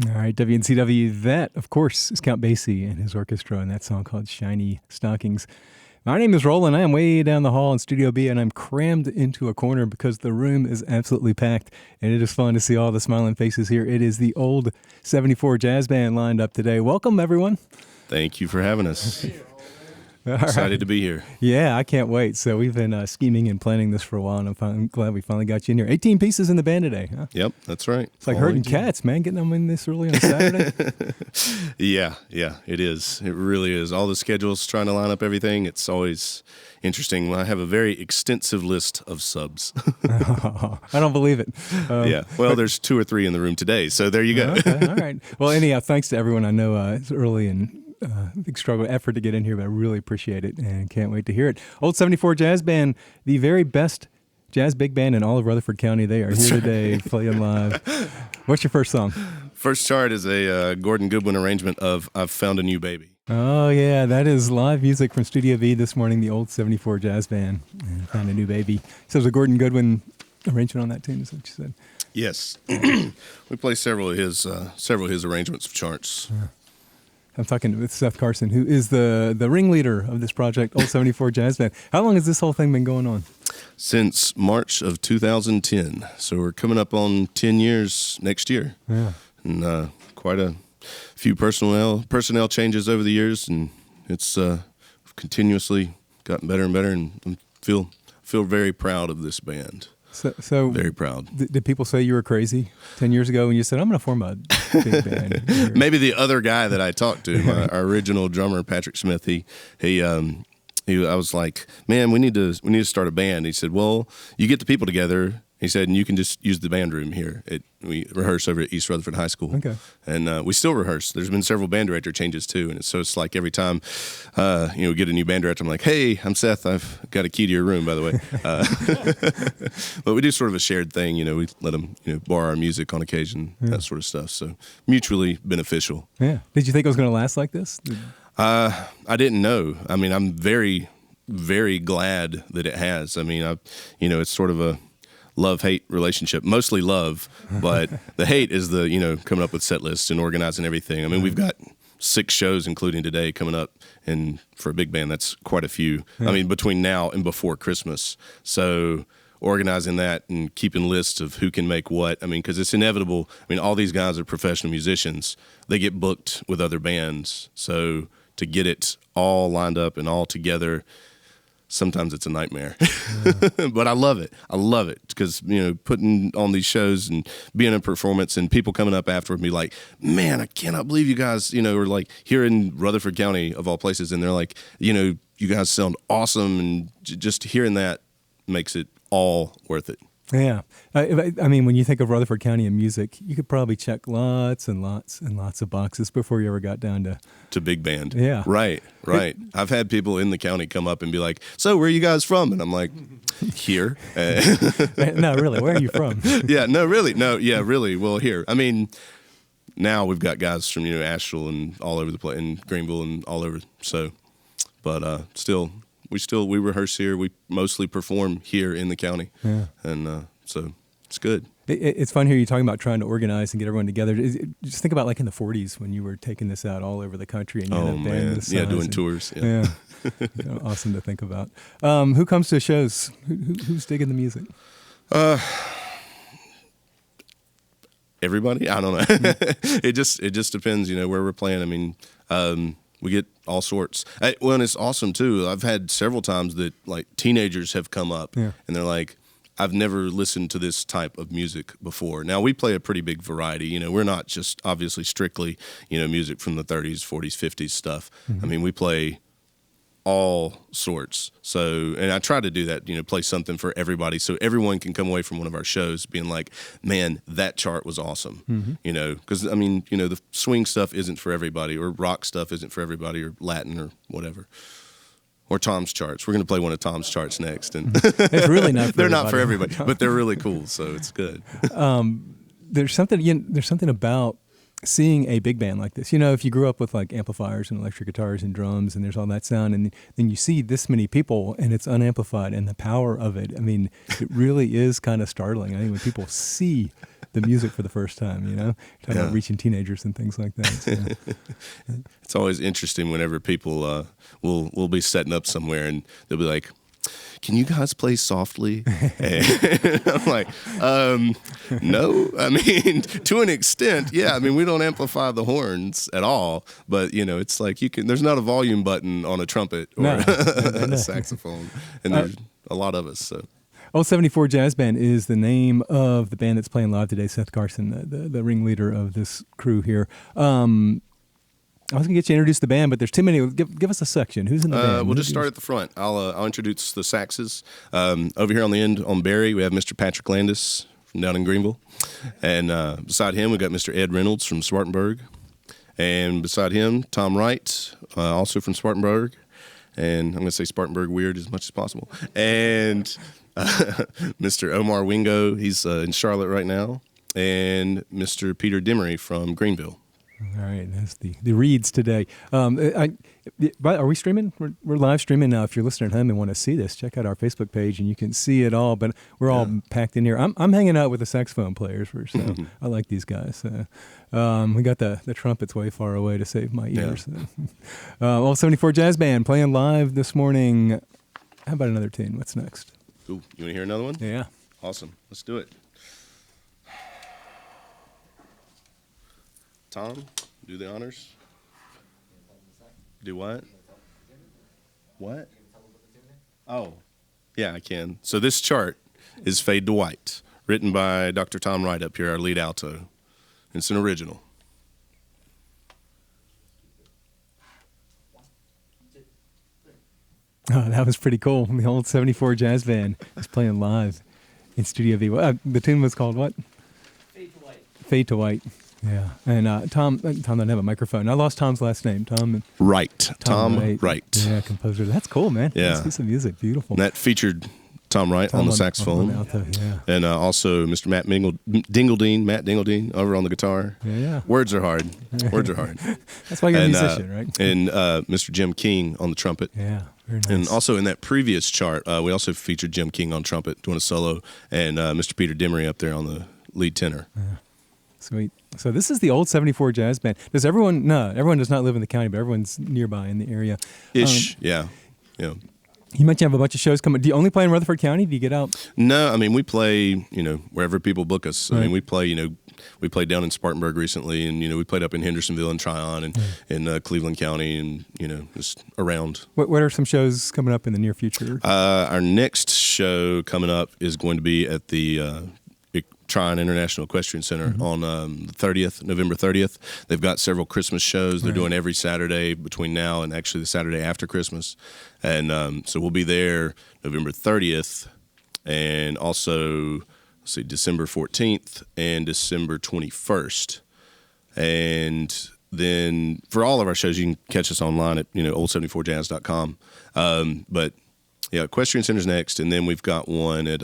All right, WNCW, that, of course, is Count Basie and his orchestra and that song called Shiny Stockings. My name is Roland. I am way down the hall in Studio B, and I'm crammed into a corner because the room is absolutely packed, and it is fun to see all the smiling faces here. It is the old 74 Jazz Band lined up today. Welcome, everyone. Thank you for having us. All Excited right. to be here. Yeah, I can't wait. So we've been scheming and planning this for a while, and I'm glad we finally got you in here. 18 pieces in the band today, huh? Yep, that's right. It's like herding cats, man, getting them in this early on a Saturday. Yeah, it is. It really is. All the schedules, trying to line up everything, it's always interesting. I have a very extensive list of subs. I don't believe it. Yeah, well, there's 2 or 3 in the room today, so there you go. Okay, all right. Well, anyhow, thanks to everyone. I know it's early and big struggle, effort to get in here, but I really appreciate it and can't wait to hear it. Old 74 Jazz Band, the very best jazz big band in all of Rutherford County. They are here today playing live. What's your first song? First chart is a Gordon Goodwin arrangement of I've Found a New Baby. Oh, yeah, that is live music from Studio B this morning, the old 74 Jazz Band. And Found a New Baby. So there's a Gordon Goodwin arrangement on that tune, is what you said? Yes. We play several of his arrangements of charts. I'm talking with Seth Carson, who is the ringleader of this project, Old 74 Jazz Band. How long has this whole thing been going on? Since March of 2010. So we're coming up on 10 years next year. Yeah. And quite a few personnel changes over the years, and it's continuously gotten better and better, and I feel very proud of this band. So very proud. Did people say you were crazy 10 years ago when you said, I'm going to form a big band? Maybe the other guy that I talked to, our original drummer, Patrick Smith, I was like, man, we need to start a band. He said, well, you get the people together. He said, and you can just use the band room here. We rehearse over at East Rutherford High School. Okay. And we still rehearse. There's been several band director changes, too. And it's like every time, we get a new band director, I'm like, hey, I'm Seth. I've got a key to your room, by the way. But we do sort of a shared thing. We let them borrow our music on occasion, that sort of stuff. So mutually beneficial. Yeah. Did you think it was going to last like this? I didn't know. I mean, I'm very, very glad that it has. I mean, it's sort of a love-hate relationship, mostly love, but the hate is the, coming up with set lists and organizing everything. I mean, we've got 6 shows, including today, coming up, and for a big band, that's quite a few. Yeah. I mean, between now and before Christmas. So organizing that and keeping lists of who can make what, I mean, because it's inevitable. I mean, all these guys are professional musicians. They get booked with other bands. So to get it all lined up and all together, sometimes it's a nightmare. But I love it. Because, putting on these shows and being in a performance and people coming up afterward and be like, man, I cannot believe you guys, are like here in Rutherford County of all places. And they're like, you guys sound awesome. And just hearing that makes it all worth it. Yeah. I mean, when you think of Rutherford County and music, you could probably check lots and lots and lots of boxes before you ever got down to big band. Yeah. Right. I've had people in the county come up and be like, so where are you guys from? And I'm like, here. No, really, where are you from? Yeah, no, really. No, yeah, really. Well, here. I mean, now we've got guys from, Asheville and all over the place, and Greenville and all over. So, but we rehearse here. We mostly perform here in the county. Yeah. And so it's good. It's fun here. You're talking about trying to organize and get everyone together. Just think about like in the 40s when you were taking this out all over the country and you had a band this size doing tours. Yeah. Awesome to think about. Who comes to shows? Who's digging the music? Everybody. I don't know. It just depends. Where we're playing. I mean, we get all sorts. And it's awesome too. I've had several times that like teenagers have come up and they're like, I've never listened to this type of music before. Now, we play a pretty big variety. We're not just obviously strictly, music from the 30s, 40s, 50s stuff. Mm-hmm. I mean, we play all sorts. So, and I try to do that, play something for everybody so everyone can come away from one of our shows being like, man, that chart was awesome. Mm-hmm. Because, I mean, the swing stuff isn't for everybody, or rock stuff isn't for everybody, or Latin or whatever. Or Tom's charts. We're going to play one of Tom's charts next, and it's really not. They're not for everybody, but they're really cool, so it's good. There's something about seeing a big band like this. If you grew up with like amplifiers and electric guitars and drums, and there's all that sound, and then you see this many people, and it's unamplified, and the power of it. I mean, it really is kind of startling. I think when people see the music for the first time, talking about reaching teenagers and things like that. So. It's always interesting whenever people will be setting up somewhere and they'll be like, "Can you guys play softly?" And I'm like, no. I mean, to an extent, yeah. I mean, we don't amplify the horns at all, but it's like there's not a volume button on a trumpet or a saxophone, and there's a lot of us. So, Old 74 Jazz Band is the name of the band that's playing live today. Seth Carson, the ringleader of this crew here. I was going to get you introduced to the band, but there's too many. Give us a section. Who's in the band? We'll just start at the front. I'll introduce the saxes. Over here on the end, on Barry, we have Mr. Patrick Landis from down in Greenville. And beside him, we got Mr. Ed Reynolds from Spartanburg. And beside him, Tom Wright, also from Spartanburg. And I'm going to say Spartanburg weird as much as possible. And Mr. Omar Wingo, he's in Charlotte right now. And Mr. Peter Demery from Greenville. All right, that's the reads today. Are we streaming? We're live streaming now. If you're listening at home and want to see this, check out our Facebook page and you can see it all. But we're all packed in here. I'm hanging out with the saxophone players, so I like these guys. We got the trumpets way far away to save my ears. Old 74 Jazz Band playing live this morning. How about another tune? What's next? Ooh, you want to hear another one? Yeah. Awesome. Let's do it. Tom, do the honors. Do what? What? Oh, yeah, I can. So this chart is Fade to White, written by Dr. Tom Wright up here, our lead alto. It's an original. Oh, that was pretty cool. The old 74 Jazz Band is playing live in Studio V. The tune was called what? Fade to White. Fade to White. Yeah, and Tom doesn't have a microphone. I lost Tom's last name. Tom Wright. Tom Wright. Yeah, composer. That's cool, man. Yeah. Let's do some music. Beautiful. And that featured Tom Wright on the saxophone. On alto, yeah. And also Mr. Matt Dingledine over on the guitar. Yeah. Words are hard. Words are hard. That's why you're a musician, right? And Mr. Jim King on the trumpet. Yeah, very nice. And also in that previous chart, we also featured Jim King on trumpet doing a solo, and Mr. Peter Demery up there on the lead tenor. Yeah. Sweet. So this is the old 74 Jazz Band. Does everyone? No, everyone does not live in the county, but everyone's nearby in the area. Ish, yeah. You mentioned you have a bunch of shows coming. Do you only play in Rutherford County? Do you get out? No, I mean we play, wherever people book us. Right. I mean we play, we played down in Spartanburg recently, and we played up in Hendersonville and Tryon, and in Cleveland County, and just around. What are some shows coming up in the near future? Our next show coming up is going to be at the Tryon International Equestrian Center on November 30th. They've got several Christmas shows. They're doing every Saturday between now and actually the Saturday after Christmas. And so we'll be there November 30th and also, December 14th and December 21st. And then for all of our shows, you can catch us online at, old74jazz.com. But yeah, Equestrian Center's next. And then we've got one at...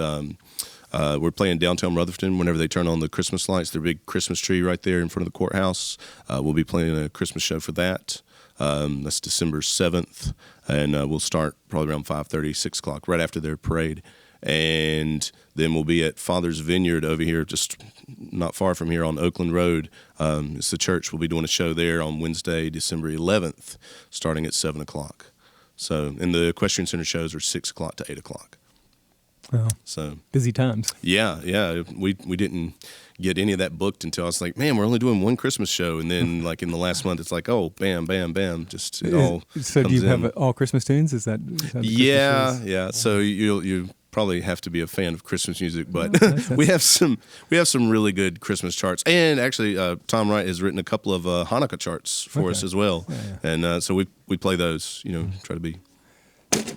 we're playing downtown Rutherford whenever they turn on the Christmas lights, their big Christmas tree right there in front of the courthouse. We'll be playing a Christmas show for that. That's December 7th, and we'll start probably around 5:30, 6 o'clock, right after their parade. And then we'll be at Father's Vineyard over here, just not far from here on Oakland Road. It's the church. We'll be doing a show there on Wednesday, December 11th, starting at 7 o'clock. So, and the Equestrian Center shows are 6 o'clock to 8 o'clock. Well, so busy times. Yeah. We didn't get any of that booked until I was like, man, we're only doing one Christmas show, and then like in the last month, it's like, oh, bam, bam, bam, just it all. So do you have all Christmas tunes? Is that yeah. So you probably have to be a fan of Christmas music, but we have some really good Christmas charts, and actually Tom Wright has written a couple of Hanukkah charts for us as well, and so we play those. Try to be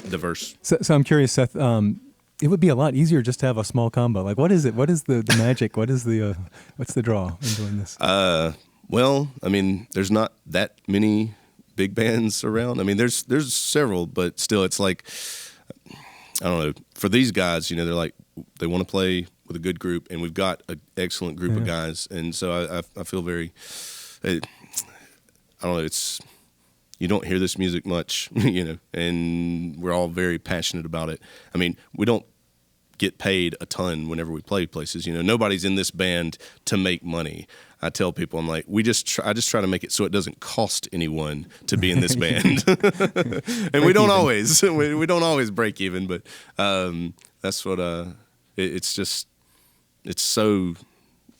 diverse. So I'm curious, Seth. It would be a lot easier just to have a small combo. Like, what is it? What is the magic? What is the what's the draw in doing this? Well, I mean, there's not that many big bands around. I mean, there's several, but still, it's like, I don't know. For these guys, they're like, they want to play with a good group, and we've got an excellent group of guys, and so I feel very, I don't know. You don't hear this music much, and we're all very passionate about it. I mean, we don't get paid a ton whenever we play places. Nobody's in this band to make money. I tell people, I'm like, I just try to make it so it doesn't cost anyone to be in this band. And we don't always break even, but that's what it's so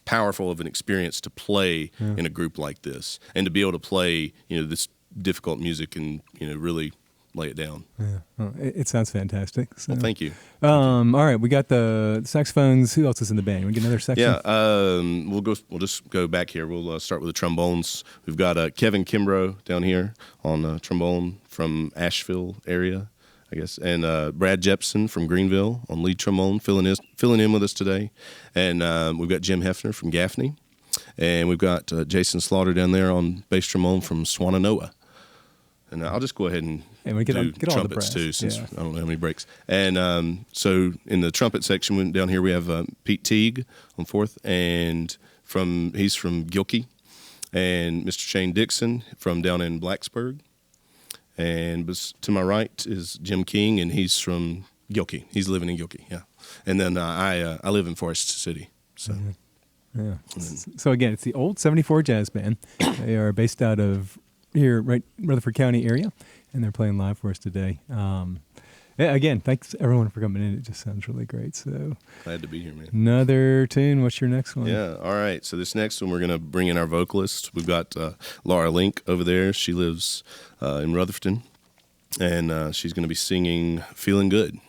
powerful of an experience to play in a group like this, and to be able to play this difficult music and really lay it down. Yeah, well, it sounds fantastic. So. Well, thank you. All right, we got the saxophones. Who else is in the band? We get another section. Yeah, we'll just go back here. We'll start with the trombones. We've got Kevin Kimbrough down here on trombone from Asheville area, I guess, and Brad Jepson from Greenville on lead trombone, filling in with us today. And we've got Jim Hefner from Gaffney, and we've got Jason Slaughter down there on bass trombone from Swannanoa. And I'll just go ahead and we get do all the trumpets brass. too, since I don't know how many breaks. And so in the trumpet section down here, we have Pete Teague on fourth, and he's from Gilkey, and Mr. Shane Dixon from down in Blacksburg. And to my right is Jim King, and he's from Gilkey. He's living in Gilkey, yeah. And then I live in Forest City. So, yeah. So again, it's the Old 74 Jazz Band. They are based out of here, right, Rutherford County area, and they're playing live for us today. Again, thanks everyone for coming in. It just sounds really great. So glad to be here, man. Another tune. What's your next one? Yeah, all right. So this next one, we're going to bring in our vocalist. We've got Laura Link over there. She lives in Rutherford, and she's going to be singing Feeling Good.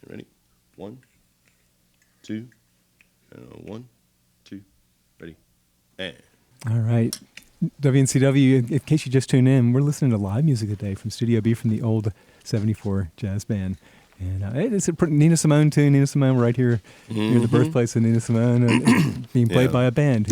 Ready? 1, 2, 1, 2, ready, and. All right. WNCW, in case you just tuned in, we're listening to live music today from Studio B from the Old 74 Jazz Band. And it's a Nina Simone tune. Nina Simone right here near the birthplace of Nina Simone, being played by a band.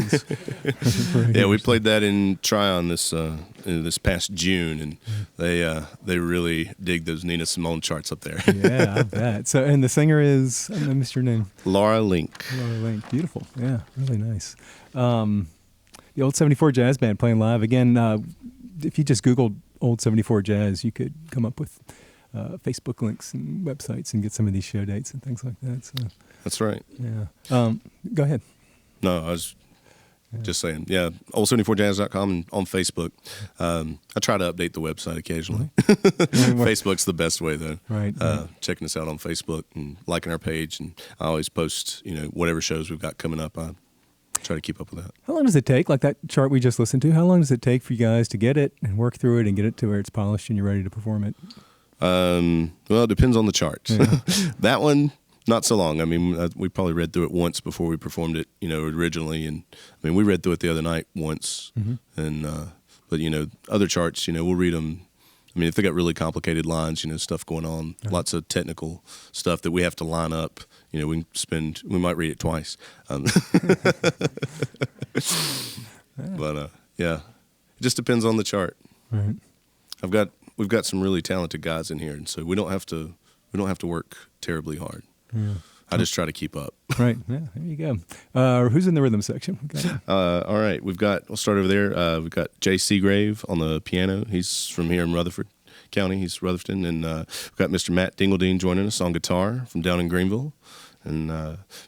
Yeah, we played that in Tryon this past June, and they really dig those Nina Simone charts up there. Yeah, I bet. So, and the singer is, I missed your name. Laura Link. Laura Link. Beautiful. Yeah, really nice. The Old 74 Jazz Band playing live. Again, if you just Googled Old 74 Jazz, you could come up with Facebook links and websites and get some of these show dates and things like that. So that's right. Yeah. Go ahead. No, I was just saying. Yeah, old74jazz.com and on Facebook. I try to update the website occasionally. Facebook's the best way, though. Right. Checking us out on Facebook and liking our page, and I always post, whatever shows we've got coming up. I try to keep up with that. How long does it take, like that chart we just listened to, how long does it take for you guys to get it and work through it and get it to where it's polished and you're ready to perform it? Well, it depends on the chart. Yeah. That one, not so long. I mean, we probably read through it once before we performed it, originally. And I mean, we read through it the other night once. And, but, other charts, we'll read them. I mean, if they got really complicated lines, stuff going on, lots of technical stuff that we have to line up, we might read it twice. But, yeah, it just depends on the chart. Right. We've got some really talented guys in here, and so we don't have to work terribly hard. Yeah. I just try to keep up. Right. Yeah. There you go. Who's in the rhythm section? All right. We'll start over there. We've got Jay Seagrave on the piano. He's from here in Rutherford County. He's Rutherford, and we've got Mr. Matt Dingledine joining us on guitar from down in Greenville, and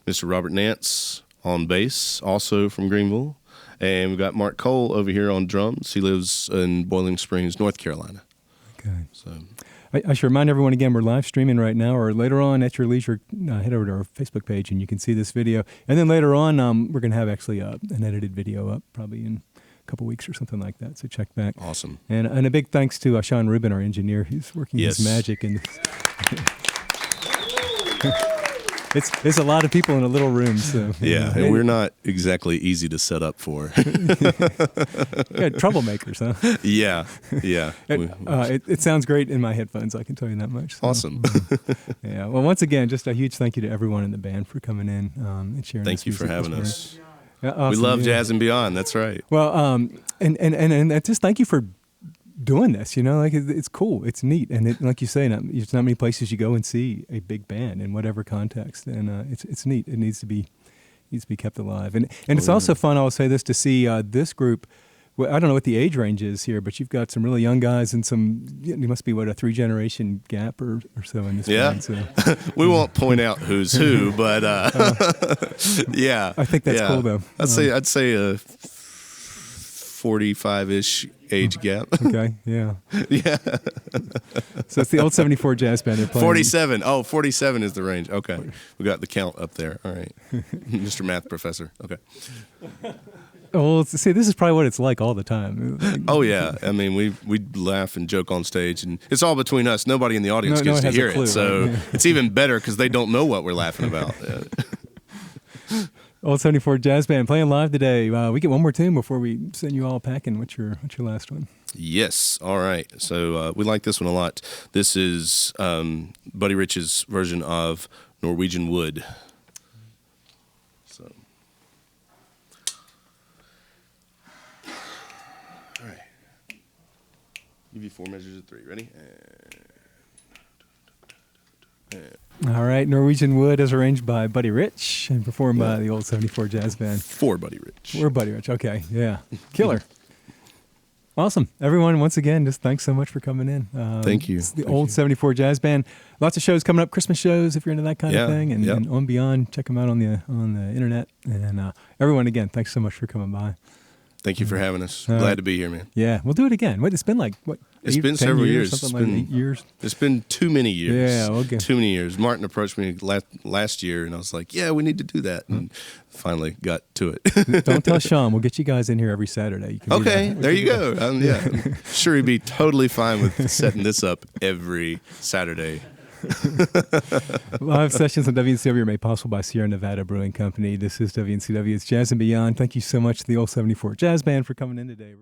Mr. Robert Nance on bass, also from Greenville, and we've got Mark Cole over here on drums. He lives in Boiling Springs, North Carolina. Okay. So I should remind everyone again, we're live streaming right now, or later on at your leisure, head over to our Facebook page and you can see this video. And then later on, we're going to have actually an edited video up probably in a couple weeks or something like that. So check back. Awesome. And a big thanks to Sean Rubin, our engineer, who's working his magic. And it's a lot of people in a little room. So yeah, and we're not exactly easy to set up for. Yeah, troublemakers, huh? Yeah. It sounds great in my headphones, I can tell you that much. So. Awesome. Yeah. Well, once again, just a huge thank you to everyone in the band for coming in and sharing. Thank you for having us. Yeah, awesome, we love Jazz and Beyond. That's right. Well, and just thank you for doing this. Like it's cool, it's neat, and like you say, there's not many places you go and see a big band in whatever context, and it's neat. It needs to be needs to be kept alive. And it's also fun, I'll say this, to see this group. Well, I don't know what the age range is here, but you've got some really young guys and some, you must be, what, a 3-generation gap or so in this band. So. We won't point out who's who, but yeah. I think that's cool, though. I'd say a 45-ish age gap. Okay, yeah. Yeah. So it's the old 74 jazz band. They're playing. 47. Oh, 47 is the range. Okay. We got the count up there. All right. Mr. Math Professor. Okay. Well, see, this is probably what it's like all the time. Oh yeah, I mean we laugh and joke on stage, and it's all between us. Nobody in the audience gets to hear it, so it's even better because they don't know what we're laughing about. Old 74 Jazz Band playing live today. We get one more tune before we send you all packing. What's your last one? Yes, all right. So we like this one a lot. This is Buddy Rich's version of Norwegian Wood. So. Give you 4 measures of 3. Ready? All right. Norwegian Wood is arranged by Buddy Rich and performed by the old 74 Jazz Band. For Buddy Rich. For Buddy Rich. Okay. Yeah. Killer. Awesome. Everyone, once again, just thanks so much for coming in. Thank you. It's the old 74 Jazz Band. Lots of shows coming up, Christmas shows if you're into that kind of thing. And on beyond, check them out on the internet. And everyone, again, thanks so much for coming by. Thank you for having us. Glad to be here, man. Yeah, we'll do it again. Wait, it's been like, what? It's been several years. Something like 8 years. It's been too many years. Yeah, okay. Too many years. Martin approached me last year, and I was like, yeah, we need to do that. And finally got to it. Don't tell Sean. We'll get you guys in here every Saturday. You can okay, there you go. Yeah. I'm sure he'd be totally fine with setting this up every Saturday. Live sessions on WNCW are made possible by Sierra Nevada Brewing Company. This is WNCW. It's Jazz and Beyond. Thank you so much to the old 74 Jazz Band for coming in today.